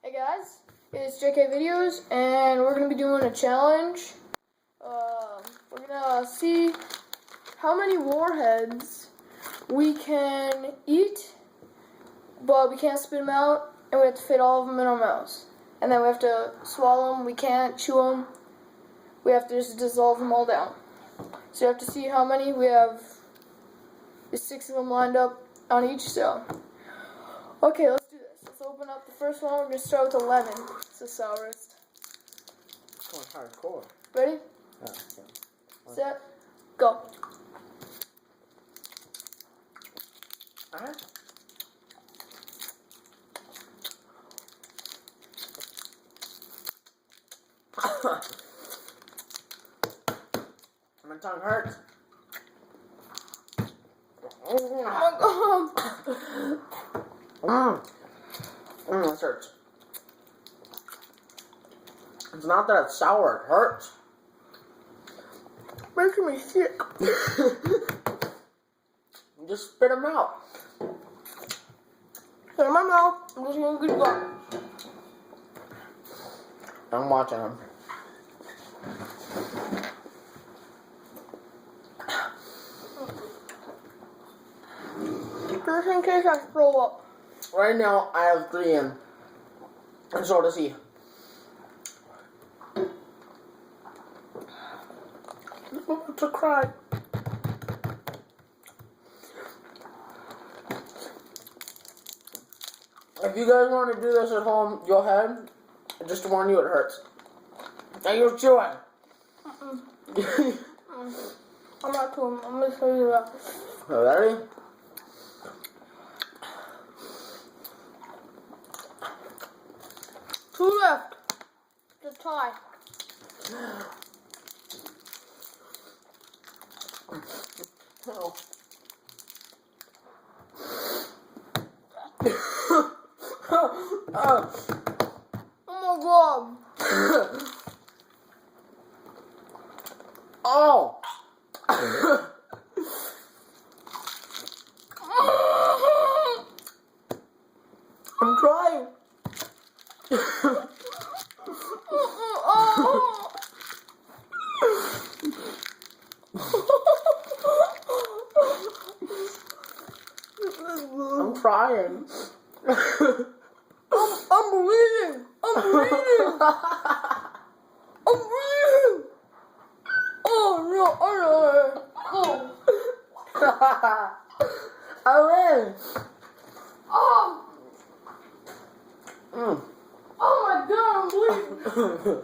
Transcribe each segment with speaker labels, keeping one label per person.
Speaker 1: Hey guys, it's JK Videos, and we're gonna be doing a challenge. We're gonna see how many warheads we can eat, but we can't spit them out, and we have to fit all of them in our mouths. And then we have to swallow them. We can't chew them. We have to just dissolve them all down. So you have to see how many we have. There's 6 of them lined up on each cell. Okay, let's do this. Let's open up the first one. We're going to start with a lemon. It's the sourest.
Speaker 2: Oh, hardcore.
Speaker 1: Ready?
Speaker 2: Yeah.
Speaker 1: Set. Go.
Speaker 2: My tongue hurts.
Speaker 1: Oh my god.
Speaker 2: This hurts. It's not that it's sour, it hurts.
Speaker 1: Making me sick.
Speaker 2: Just spit them out.
Speaker 1: Put in my mouth. I'm just going to go.
Speaker 2: I'm watching them.
Speaker 1: Just in case I throw up.
Speaker 2: Right now, I have 3 in. And so does he.
Speaker 1: I'm about to cry.
Speaker 2: If you guys want to do this at home, go ahead. Just to warn you, it hurts. Now you're chewing.
Speaker 1: I'm not chewing. I'm going to show you that.
Speaker 2: Ready?
Speaker 1: Two left. To tie.
Speaker 2: Oh.
Speaker 1: Oh my god.
Speaker 2: Oh. I'm trying. I'm trying.
Speaker 1: I'm bleeding. I'm bleeding. I'm bleeding. Oh no. Oh no.
Speaker 2: I win.
Speaker 1: Oh.
Speaker 2: Mm.
Speaker 1: Oh my god, I'm bleeding.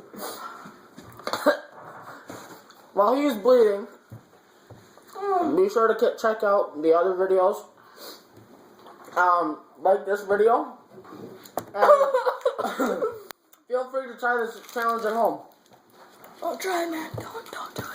Speaker 2: While he's bleeding, be sure to check out the other videos. Like this video. And feel free to try this challenge at home.
Speaker 1: Don't try, man. Don't do it.